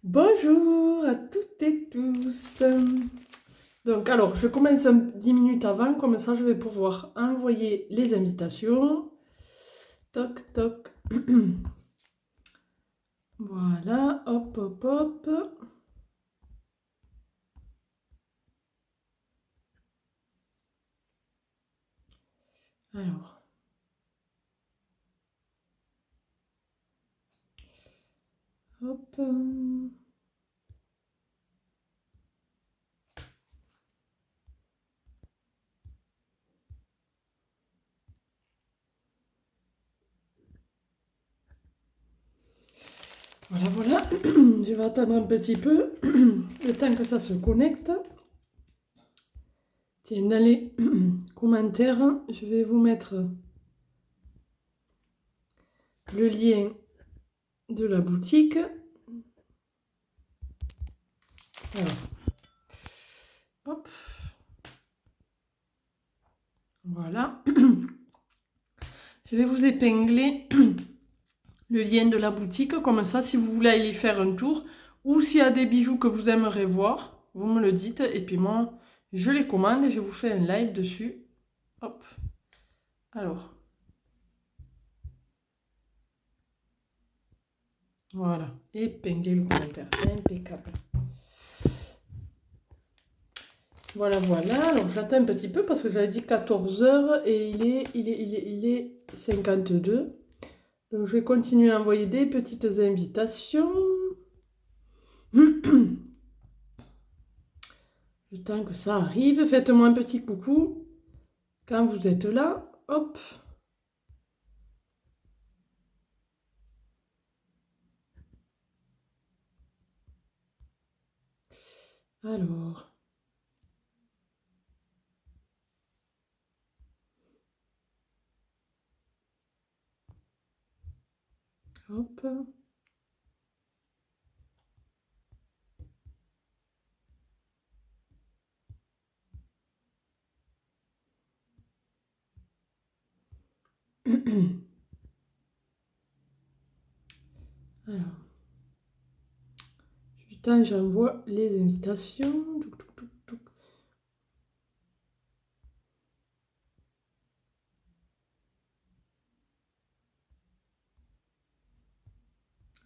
Bonjour à toutes et tous. Donc alors, je commence 10 minutes avant, comme ça je vais pouvoir envoyer les invitations. Toc, toc. Voilà, hop, hop, hop. Alors. Hop. Voilà, voilà. Je vais attendre un petit peu, le temps que ça se connecte. Tiens, dans les commentaires, je vais vous mettre le lien de la boutique. Alors, hop. Voilà. Je vais vous épingler le lien de la boutique, comme ça, si vous voulez aller faire un tour, ou s'il y a des bijoux que vous aimeriez voir, vous me le dites, et puis moi, je les commande et je vous fais un live dessus. Hop. Alors. Voilà. Épingler le commentaire. Impeccable. Voilà, voilà. Alors, j'attends un petit peu parce que j'avais dit 14 h et il est 52. Donc, je vais continuer à envoyer des petites invitations. Le temps que ça arrive, faites-moi un petit coucou quand vous êtes là. Hop. Alors. Hop. Alors. Putain, j'envoie les invitations.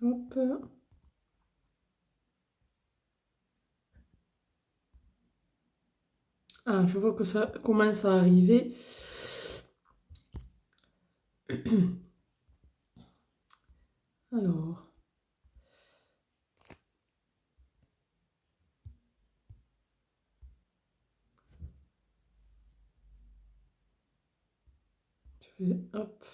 Hop. Ah, je vois que ça commence à arriver. Alors. Je vais, hop.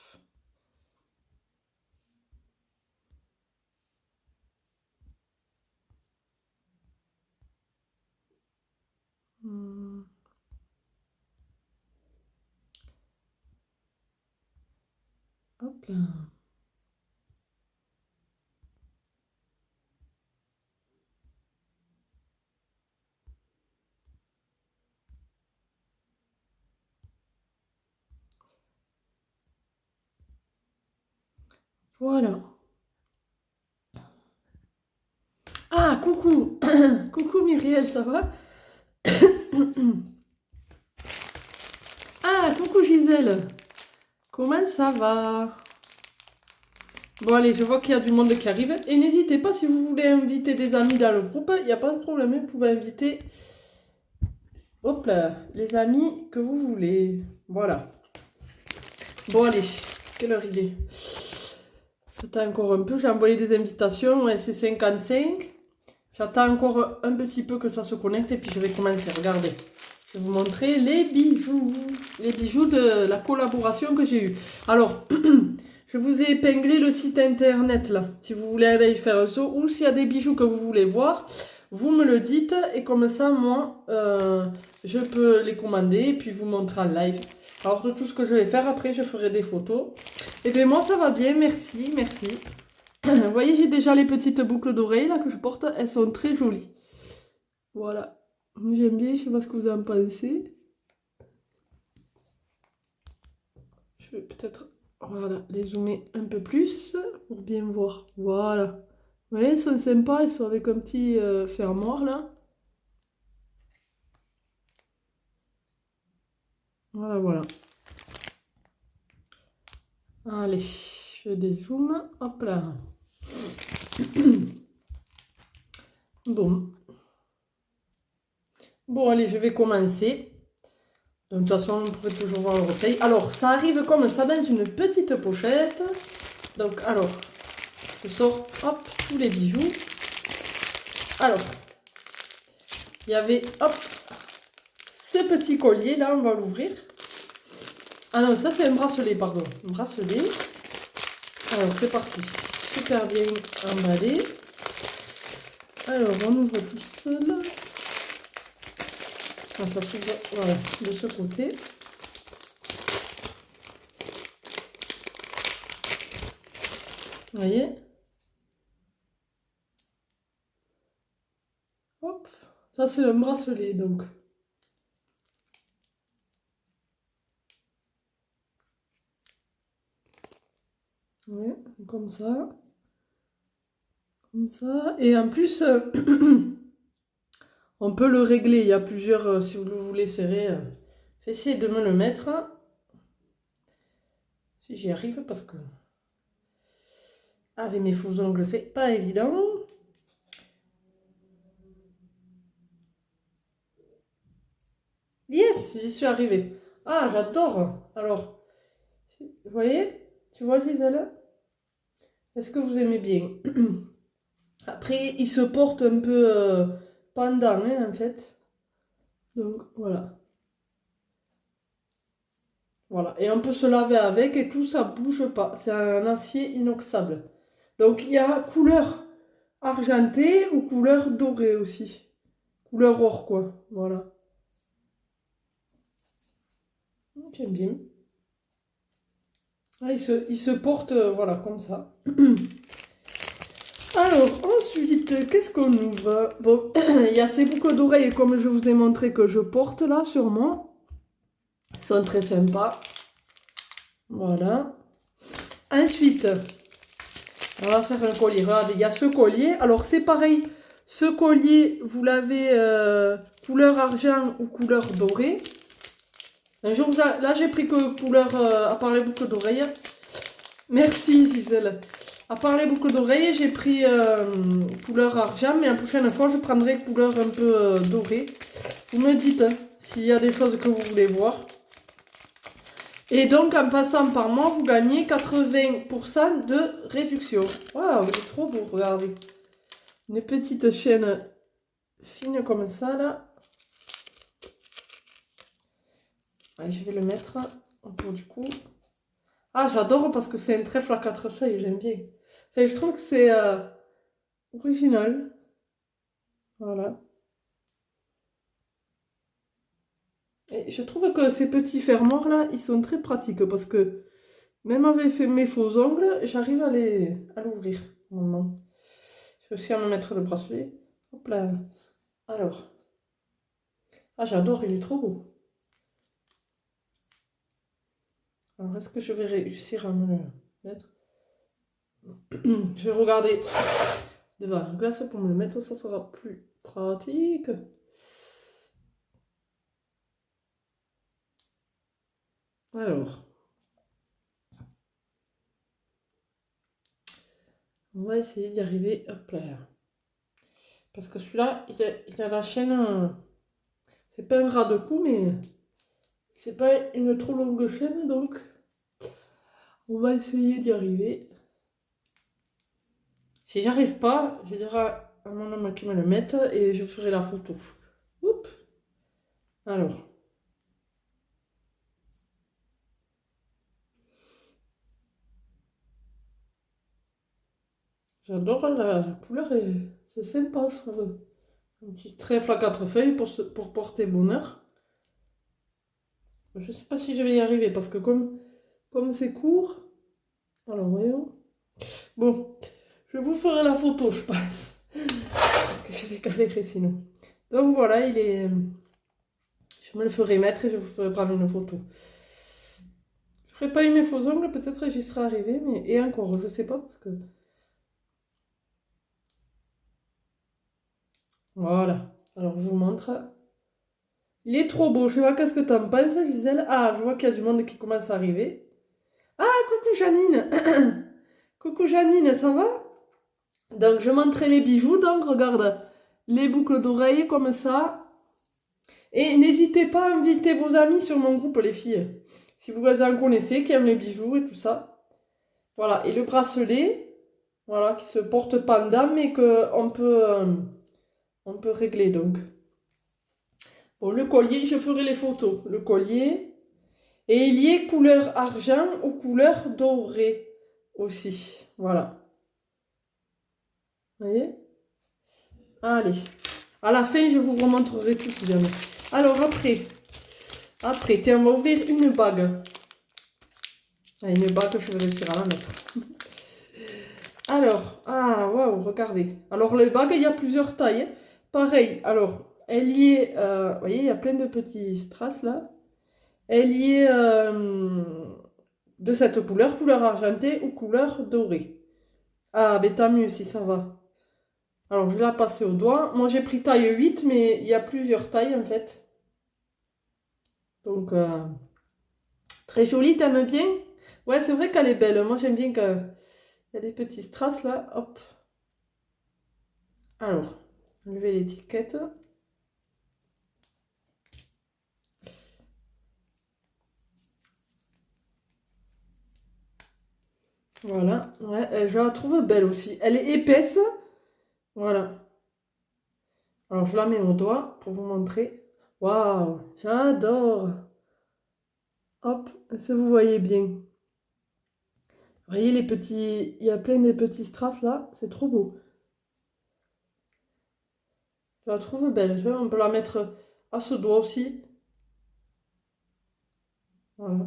Hop là. Voilà. Ah, coucou. Coucou Muriel, ça va? Ah, coucou Gisèle. Comment ça va? Bon, allez, je vois qu'il y a du monde qui arrive. Et n'hésitez pas, si vous voulez inviter des amis dans le groupe, il n'y a pas de problème. Vous pouvez inviter, hop là, les amis que vous voulez. Voilà. Bon, allez, quelle heure il est? J'attends encore un peu. J'ai envoyé des invitations. Ouais, c'est 55. J'attends encore un petit peu que ça se connecte et puis je vais commencer. Regardez. Je vais vous montrer les bijoux. Les bijoux de la collaboration que j'ai eue. Alors, je vous ai épinglé le site internet là. Si vous voulez aller y faire un saut ou s'il y a des bijoux que vous voulez voir, vous me le dites. Et comme ça, moi, je peux les commander et puis vous montrer en live. Alors, de tout ce que je vais faire, après, je ferai des photos. Et bien, moi, ça va bien. Merci, merci. Vous voyez, j'ai déjà les petites boucles d'oreilles là que je porte. Elles sont très jolies. Voilà. J'aime bien, je sais pas ce que vous en pensez. Je vais peut-être, voilà, les zoomer un peu plus pour bien voir. Voilà. Vous voyez, ils sont sympas, ils sont avec un petit fermoir là. Voilà, voilà. Allez, je dézoome. Hop là. Bon. Bon, allez, je vais commencer. De toute façon, vous pouvez toujours voir le replay. Alors, ça arrive comme ça dans une petite pochette. Donc, alors, je sors, hop, tous les bijoux. Alors, il y avait, hop, ce petit collier, là, on va l'ouvrir. Ah non, ça c'est un bracelet, pardon. Un bracelet. Alors, c'est parti. Super bien emballé. Alors, on ouvre tout seul. Ah, ça s'ouvre, voilà, de ce côté. Vous voyez? Hop. Ça, c'est un bracelet, donc. Ouais, comme ça. Comme ça. Et en plus, on peut le régler. Il y a plusieurs, si vous le voulez serrer. Je vais essayer de me le mettre. Si j'y arrive, parce que avec mes faux ongles, c'est pas évident. Yes, j'y suis arrivée. Ah, j'adore. Alors, vous voyez? Tu vois, Gisèle? Est-ce que vous aimez bien? Après, il se porte un peu pendant, hein, en fait. Donc, voilà. Voilà. Et on peut se laver avec et tout, ça bouge pas. C'est un acier inoxydable. Donc, il y a couleur argentée ou couleur dorée aussi. Couleur or, quoi. Voilà. J'aime bien. Ah, il se porte, voilà, comme ça. Alors, ensuite, qu'est-ce qu'on ouvre? Bon, il y a ces boucles d'oreilles, comme je vous ai montré, que je porte là sur moi. Ils sont très sympas. Voilà. Ensuite, on va faire un collier. Regardez, il y a ce collier. Alors, c'est pareil. Ce collier, vous l'avez couleur argent ou couleur dorée. Un jour, là, j'ai pris que couleur, à part les boucles d'oreilles. Merci, Gisèle. À part les boucles d'oreilles, j'ai pris couleur argent, mais la prochaine fois, je prendrai couleur un peu dorée. Vous me dites hein, s'il y a des choses que vous voulez voir. Et donc, en passant par moi, vous gagnez 80% de réduction. Waouh, c'est trop beau, regardez. Une petite chaîne fine comme ça, là. Allez, je vais le mettre autour du cou. Ah, j'adore parce que c'est un trèfle à 4 feuilles, j'aime bien. Enfin, je trouve que c'est original. Voilà. Et je trouve que ces petits fermoirs là, ils sont très pratiques parce que même avec mes faux ongles, j'arrive à l'ouvrir. Normalement. Je vais aussi à me mettre le bracelet. Hop là. Alors. Ah, j'adore, il est trop beau. Alors, est-ce que je vais réussir à me le mettre? Je vais regarder devant la glace pour me le mettre, ça sera plus pratique. Alors. On va essayer d'y arriver. Hop là. Parce que celui-là, il a la chaîne. C'est pas un ras de cou, mais c'est pas une trop longue chaîne, donc on va essayer d'y arriver. Si j'arrive pas, je dirai à mon homme qui me le mette et je ferai la photo. Oups. Alors. J'adore la couleur et c'est sympa, je trouve. Un petit trèfle à 4 feuilles pour porter bonheur. Je sais pas si je vais y arriver parce que comme c'est court. Alors voyons. Bon, je vous ferai la photo, je pense. Parce que je vais galérer sinon. Donc voilà, il est. Je me le ferai mettre et je vous ferai prendre une photo. Je ferai pas eu mes faux ongles, peut-être j'y serai arrivée, mais. Et encore, je sais pas parce que. Voilà. Alors, je vous montre. Il est trop beau. Je sais pas qu'est-ce que t'en penses, Gisèle. Ah, je vois qu'il y a du monde qui commence à arriver. Ah, coucou Janine. Coucou Janine, ça va? Donc, je montrais les bijoux. Donc, regarde, les boucles d'oreilles comme ça. Et n'hésitez pas à inviter vos amis sur mon groupe, les filles. Si vous en connaissez, qui aiment les bijoux et tout ça. Voilà. Et le bracelet, voilà, qui se porte pendant, mais on peut régler, donc. Bon, le collier, je ferai les photos. Le collier. Et il y est couleur argent ou couleur dorée aussi. Voilà. Vous voyez? Allez. À la fin, je vous remontrerai tout si jamais. Alors, après, tiens, on va ouvrir une bague. Ah, une bague, je vais réussir à la mettre. Alors, ah, waouh, regardez. Alors, les bagues, il y a plusieurs tailles. Pareil, alors, elle y est, vous voyez, il y a plein de petits strass là. Elle y est de cette couleur, couleur argentée ou couleur dorée. Ah, ben tant mieux si ça va. Alors, je vais la passer au doigt. Moi, j'ai pris taille 8, mais il y a plusieurs tailles, en fait. Donc, très jolie, t'aimes bien? Ouais, c'est vrai qu'elle est belle. Moi, j'aime bien qu'il y a des petits strass, là. Hop. Alors, enlever l'étiquette. Voilà. Ouais, je la trouve belle aussi. Elle est épaisse. Voilà. Alors, je la mets au doigt pour vous montrer. Waouh, j'adore. Hop, si vous voyez bien. Vous voyez les petits... Il y a plein de petits strass là. C'est trop beau. Je la trouve belle. On peut la mettre à ce doigt aussi. Voilà.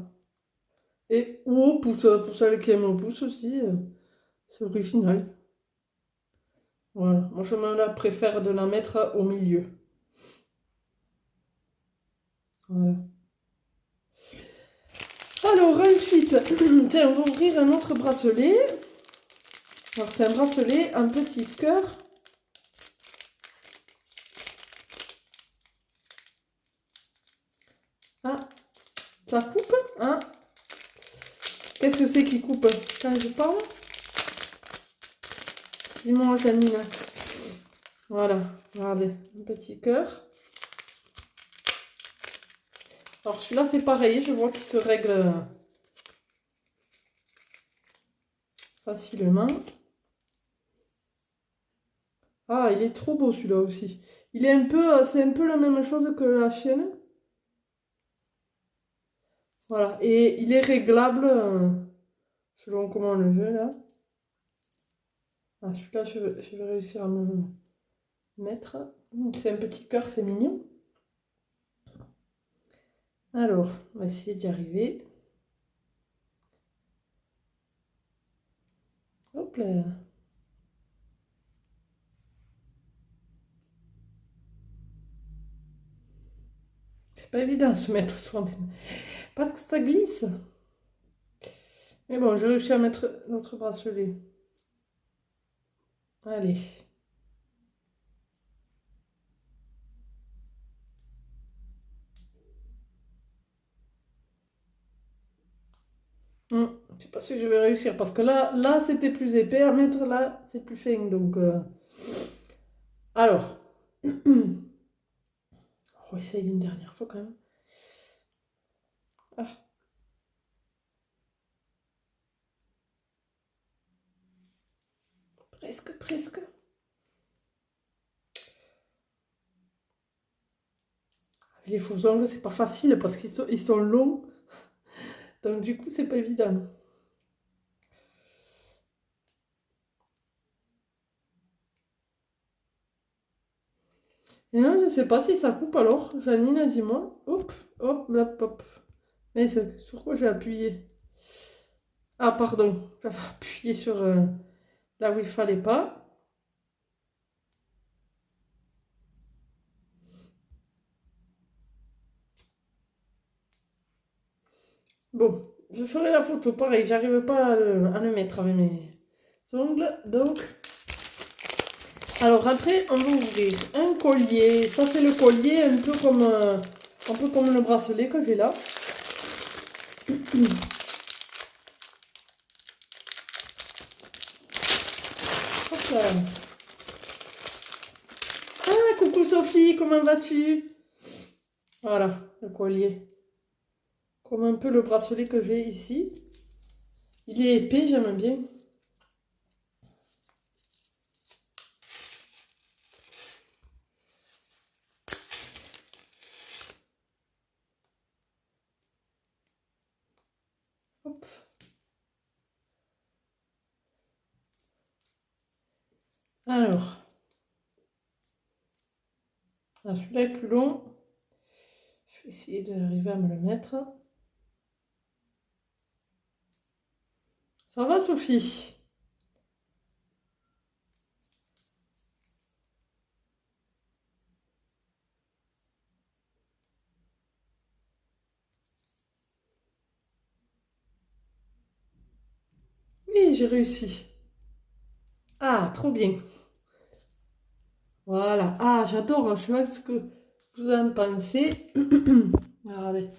Et ou au pouce, pour celles qui aiment au pouce aussi. C'est original. Voilà. Moi, je me la préfère de la mettre au milieu. Voilà. Alors, ensuite, tiens, on va ouvrir un autre bracelet. Alors, c'est un bracelet, un petit cœur. Ah, ça coupe, hein? Qu'est-ce que c'est qui coupe quand je parle? Dis-moi, Janine. Voilà, regardez, un petit cœur. Alors, celui-là, c'est pareil, je vois qu'il se règle facilement. Ah, il est trop beau celui-là aussi. Il est un peu, c'est un peu la même chose que la chaîne. Voilà, et il est réglable selon comment on le veut là. Ah, celui-là, je vais réussir à me le mettre. C'est un petit cœur, c'est mignon. Alors, on va essayer d'y arriver. Hop là. C'est pas évident de se mettre soi-même. Parce que ça glisse. Mais bon, j'ai réussi à mettre notre bracelet. Allez. Je sais pas si je vais réussir. Parce que là c'était plus épais. À mettre là, c'est plus fin. Donc, alors. On va essayer une dernière fois quand même. Ah. Presque, presque. Les faux ongles, c'est pas facile parce ils sont longs. Donc du coup, c'est pas évident. Et non, je sais pas si ça coupe alors. Janine, dis-moi. Hop, hop, hop, hop. Mais sur quoi j'ai appuyé? Ah, pardon. J'avais appuyé sur là où il fallait pas. Bon, je ferai la photo. Pareil, j'arrive pas à le mettre avec mes ongles. Donc, Alors après, on va ouvrir un collier. Ça, c'est le collier un peu comme le bracelet que j'ai là. Hop là. Ah, coucou Sophie, comment vas-tu? Voilà, le collier. Comme un peu le bracelet que j'ai ici. Il est épais, j'aime bien. Hop. Alors, celui-là est plus long. Je vais essayer d'arriver à me le mettre. Ça va, Sophie? Oui, j'ai réussi. Ah, trop bien. Voilà. Ah, j'adore. Je sais pas ce que vous en pensez. Regardez.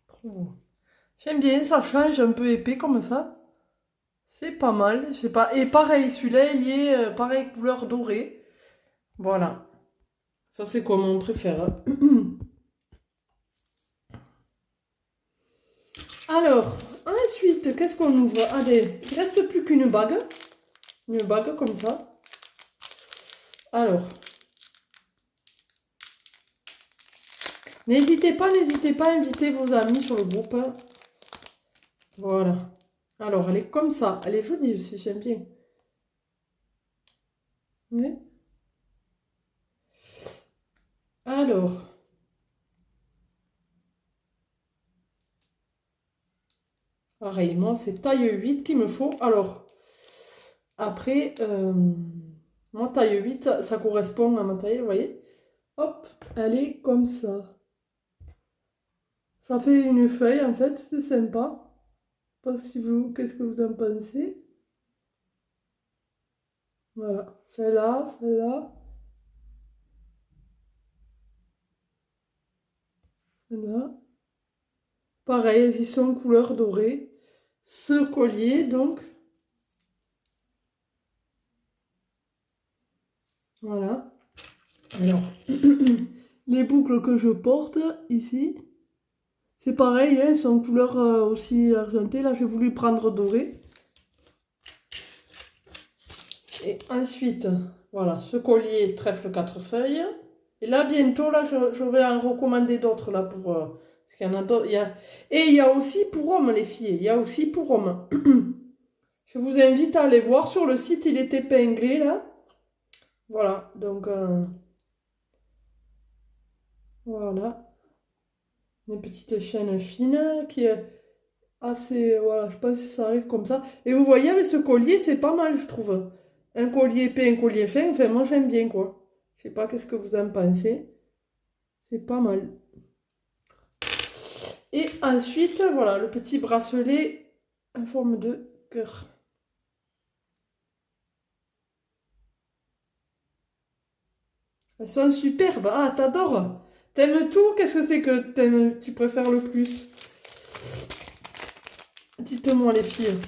Trop beau. J'aime bien, ça change un peu épais comme ça. C'est pas mal, je sais pas. Et pareil, celui-là, il est pareil, couleur dorée. Voilà. Ça, c'est quoi mon préféré. Alors, ensuite, qu'est-ce qu'on ouvre? Allez, il reste plus qu'une bague. Une bague comme ça. Alors, n'hésitez pas à inviter vos amis sur le groupe. Voilà. Alors, elle est comme ça. Elle est jolie aussi, j'aime bien. Oui. Alors, pareil, moi, c'est taille 8 qu'il me faut. Alors, après, moi, taille 8, ça correspond à ma taille, vous voyez. Hop, elle est comme ça. Ça fait une feuille, en fait, c'est sympa. Je sais pas si vous, qu'est-ce que vous en pensez? Voilà, celle-là, celle-là, celle-là. Pareil, elles y sont couleur dorée. Ce collier, donc, voilà. Alors, les boucles que je porte ici, c'est pareil, hein, elles sont couleur aussi argentée. Là, j'ai voulu prendre doré. Et ensuite, voilà, ce collier trèfle 4 feuilles. Et là, bientôt, là, je vais en recommander d'autres, là, pour... parce qu'il y en a d'autres. Et il y a aussi pour hommes, les filles. Il y a aussi pour hommes. Je vous invite à aller voir sur le site, il est épinglé, là. Voilà, donc... voilà. Une petite chaîne fine qui est assez... Voilà, je pense que ça arrive comme ça. Et vous voyez, avec ce collier, c'est pas mal, je trouve. Un collier épais, un collier fin. Enfin, moi, j'aime bien, quoi. Je sais pas qu'est-ce que vous en pensez. C'est pas mal. Et ensuite, voilà, le petit bracelet en forme de cœur. Elles sont superbes. Ah, t'adores. T'aimes tout? Qu'est-ce que c'est que tu préfères le plus? Dites-moi, les filles.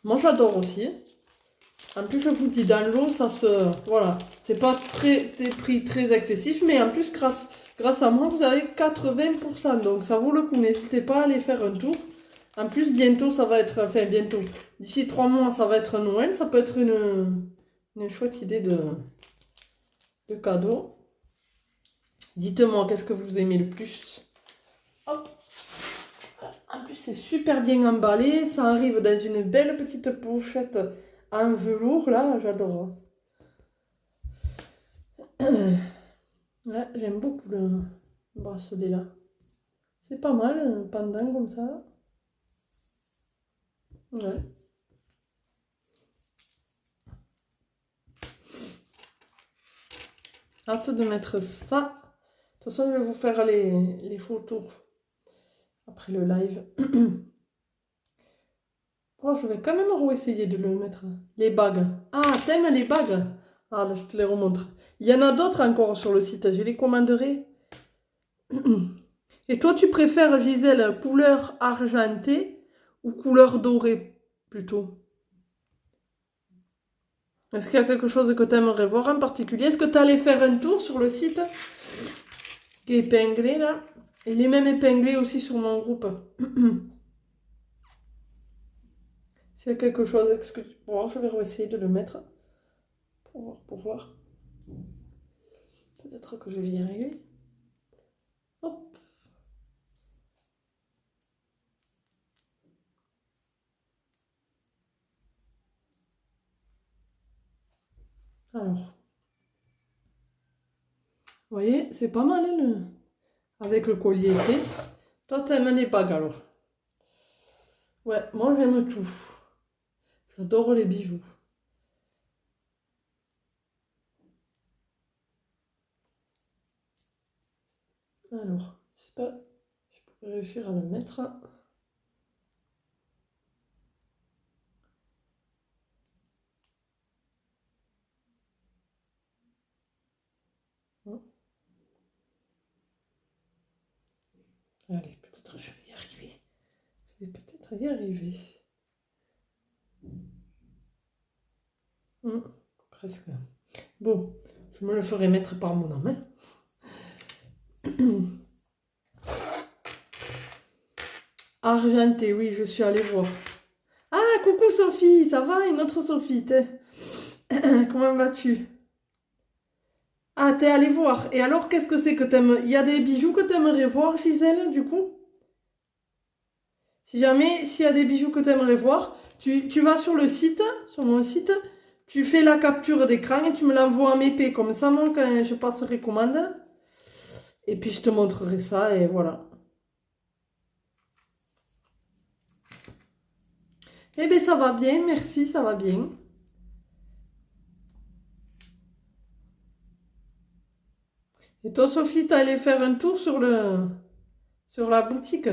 Moi, j'adore aussi. En plus, je vous dis, dans l'eau, ça se... Voilà. C'est pas des prix très excessifs, mais en plus, grâce à moi, vous avez 80%. Donc, ça vaut le coup. N'hésitez pas à aller faire un tour. En plus, bientôt, ça va être... Enfin, bientôt. D'ici 3 mois, ça va être Noël. Ça peut être une chouette idée de cadeau. Dites-moi, qu'est-ce que vous aimez le plus? Hop. En plus, c'est super bien emballé. Ça arrive dans une belle petite pochette en velours. Là, j'adore. Ouais, j'aime beaucoup le bracelet là. C'est pas mal, un pendant comme ça. Ouais. Hâte de mettre ça. De toute façon, je vais vous faire les photos après le live. Oh, je vais quand même essayer de le mettre. Les bagues. Ah, t'aimes les bagues? Ah, là, je te les remontre. Il y en a d'autres encore sur le site. Je les commanderai. Et toi, tu préfères, Gisèle, couleur argentée ou couleur dorée, plutôt? Est-ce qu'il y a quelque chose que tu aimerais voir en particulier? Est-ce que tu allais faire un tour sur le site qui est épinglé, là? Il est même épinglé aussi sur mon groupe. S'il y a quelque chose, bon, je vais essayer de le mettre pour voir, pour voir. Peut-être que je vais y arriver. Hop. Alors, vous voyez, c'est pas mal, hein, avec le collier épais. Toi, t'aimes les bagues, alors? Ouais, moi, j'aime tout. J'adore les bijoux. Alors, j'espère que je pourrais réussir à le mettre. Allez, peut-être je vais y arriver. Je vais peut-être y arriver. Presque. Bon, je me le ferai mettre par mon homme. Argenté, oui, je suis allée voir. Ah, coucou Sophie, ça va? Une autre Sophie, comment vas-tu? Ah, t'es allée voir. Et alors, qu'est-ce que c'est que t'aimes? Il y a des bijoux que t'aimerais voir, Gisèle, du coup? Si jamais, s'il y a des bijoux que t'aimerais voir, tu vas sur le site, sur mon site, tu fais la capture d'écran et tu me l'envoies en MP. Comme ça, moi, quand je passerai commande, et puis je te montrerai ça, et voilà. Eh bien, ça va bien, merci, ça va bien. Et toi, Sophie, t'es allée faire un tour sur la boutique?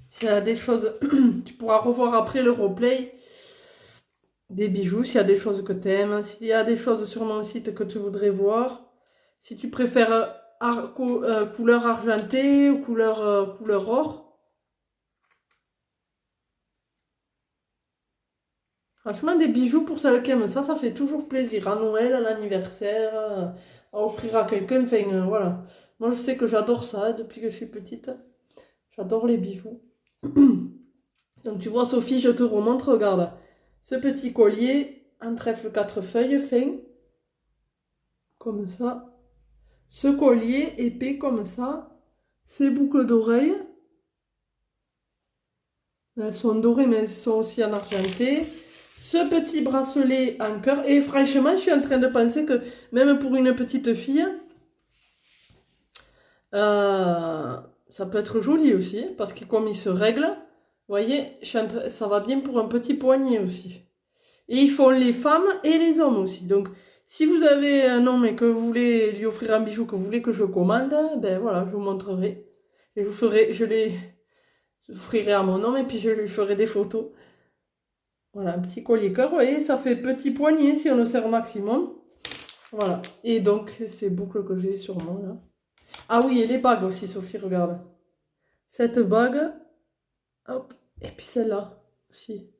S'il y a des choses, tu pourras revoir après le roleplay des bijoux, s'il y a des choses que tu aimes, s'il y a des choses sur mon site que tu voudrais voir. Si tu préfères couleur argentée ou couleur or. Franchement, des bijoux pour celles qui aiment ça, ça fait toujours plaisir. À Noël, à l'anniversaire, à offrir à quelqu'un. Enfin, voilà. Moi, je sais que j'adore ça depuis que je suis petite. J'adore les bijoux. Donc, tu vois, Sophie, je te remontre, regarde. Ce petit collier en trèfle 4 feuilles fin. Comme ça. Ce collier épais comme ça. Ces boucles d'oreilles. Elles sont dorées, mais elles sont aussi en argenté. Ce petit bracelet en cœur. Et franchement, je suis en train de penser que même pour une petite fille, ça peut être joli aussi. Parce que comme il se règle, vous voyez, ça va bien pour un petit poignet aussi. Et ils font les femmes et les hommes aussi. Donc, si vous avez un homme et que vous voulez lui offrir un bijou, que vous voulez que je commande, ben voilà, je vous montrerai. Et je les offrirai à mon homme et puis je lui ferai des photos. Voilà, un petit collier cœur, vous voyez, ça fait petit poignet si on le serre au maximum. Voilà. Et donc, ces boucles que j'ai sur moi, là. Ah oui, et les bagues aussi, Sophie, regarde. Cette bague, hop, et puis celle-là aussi.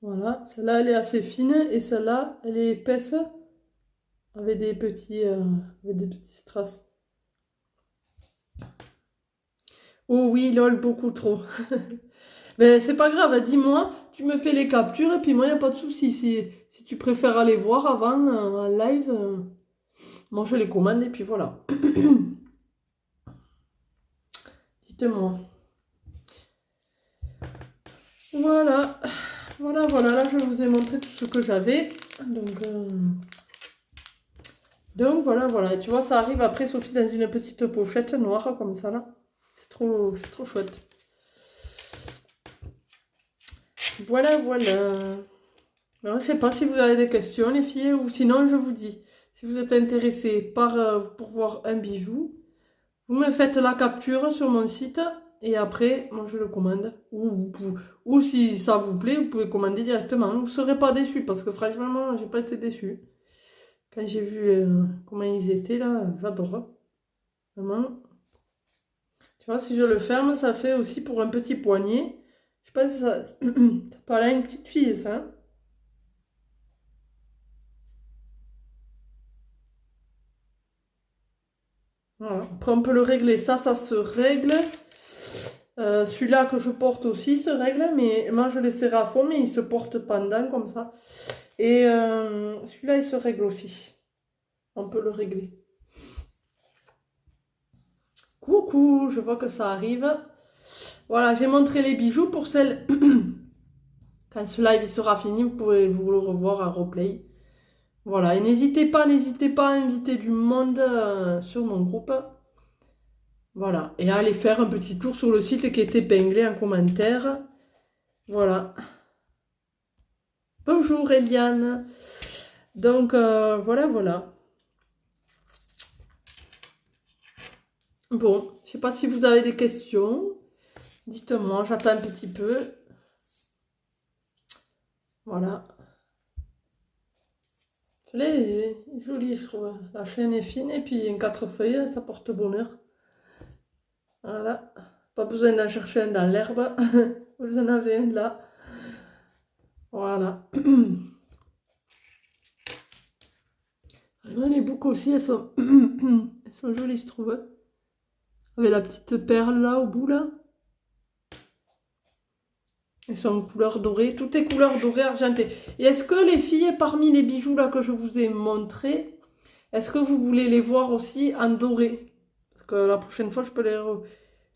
Voilà, celle-là, elle est assez fine, et celle-là, elle est épaisse, avec des petits strass. Oh oui, lol, beaucoup trop. Mais c'est pas grave, dis-moi, tu me fais les captures et puis moi, il n'y a pas de souci. Si tu préfères aller voir avant en live, moi je les commande et puis voilà. Dites-moi. Voilà, voilà, là je vous ai montré tout ce que j'avais. Donc voilà. Et tu vois, ça arrive après, Sophie, dans une petite pochette noire comme ça là. C'est trop chouette. Voilà. Alors, je sais pas si vous avez des questions, les filles, ou sinon je vous dis. si vous êtes intéressé pour voir un bijou, vous me faites la capture sur mon site et après, moi je le commande. Ou si ça vous plaît, vous pouvez commander directement. Vous ne serez pas déçus parce que franchement, j'ai pas été déçue. Quand j'ai vu comment ils étaient là, j'adore. Vraiment. Tu vois, si je le ferme, ça fait aussi pour un petit poignet. Je pense que ça parle à une petite fille, ça. Voilà. Après, on peut le régler. Ça se règle. Celui-là que je porte aussi se règle, mais moi je l'ai serré à fond, mais il se porte pendant comme ça. Et celui-là, il se règle aussi. On peut le régler. Coucou, je vois que ça arrive. Voilà, j'ai montré les bijoux pour celles... Quand ce live il sera fini, vous pouvez vous le revoir à replay. Voilà, et n'hésitez pas à inviter du monde sur mon groupe. Voilà, et à aller faire un petit tour sur le site qui est épinglé en commentaire. Voilà. Bonjour Eliane. Donc voilà. Bon, je ne sais pas si vous avez des questions. Dites-moi, j'attends un petit peu. Voilà. Elle est jolie, je trouve. La chaîne est fine et puis en 4 feuilles, ça porte bonheur. Voilà. Pas besoin d'en chercher un dans l'herbe. Vous en avez un là. Voilà. Les boucles aussi, elles sont jolies, je trouve. Avec la petite perle là au bout là. Elles sont en couleur dorée. Tout est couleur dorée argentée. Et est-ce que les filles, parmi les bijoux là que je vous ai montrés, est-ce que vous voulez les voir aussi en doré? Parce que la prochaine fois, je peux les...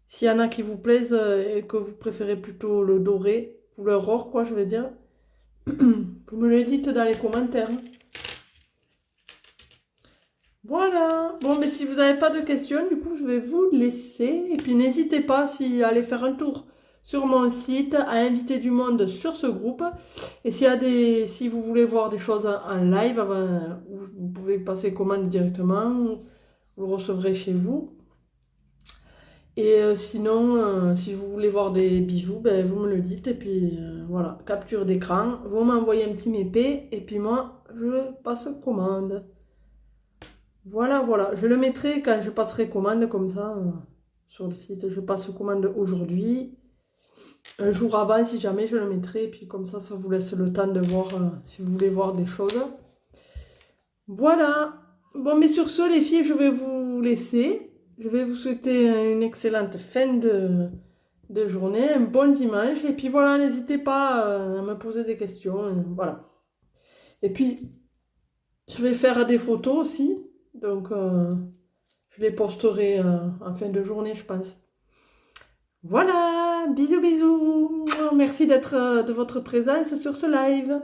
S'il y en a qui vous plaisent et que vous préférez plutôt le doré, couleur or quoi, je veux dire, vous me le dites dans les commentaires. Voilà. Bon, mais si vous n'avez pas de questions, du coup, je vais vous laisser. Et puis, n'hésitez pas, si aller faire un tour sur mon site, à inviter du monde sur ce groupe. Et si vous voulez voir des choses en live, vous pouvez passer commande directement, vous le recevrez chez vous. Et sinon, si vous voulez voir des bijoux, ben, vous me le dites. Et puis, voilà, capture d'écran, vous m'envoyez un petit MP. Et puis moi, je passe commande. Voilà. Je le mettrai quand je passerai commande comme ça sur le site. Je passe commande aujourd'hui. Un jour avant, si jamais, je le mettrai. Et puis comme ça vous laisse le temps de voir si vous voulez voir des choses. Voilà. Bon, mais sur ce, les filles, je vais vous laisser. Je vais vous souhaiter une excellente fin de journée, un bon dimanche. Et puis voilà, n'hésitez pas à me poser des questions. Voilà. Et puis, je vais faire des photos aussi. Donc, je les posterai en fin de journée, je pense. Voilà, bisous. Merci de votre présence sur ce live.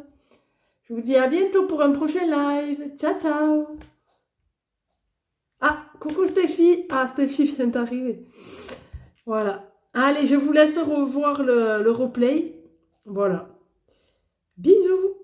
Je vous dis à bientôt pour un prochain live. Ciao. Ah, coucou Stéphie. Ah, Stéphie vient d'arriver. Voilà. Allez, je vous laisse revoir le replay. Voilà. Bisous.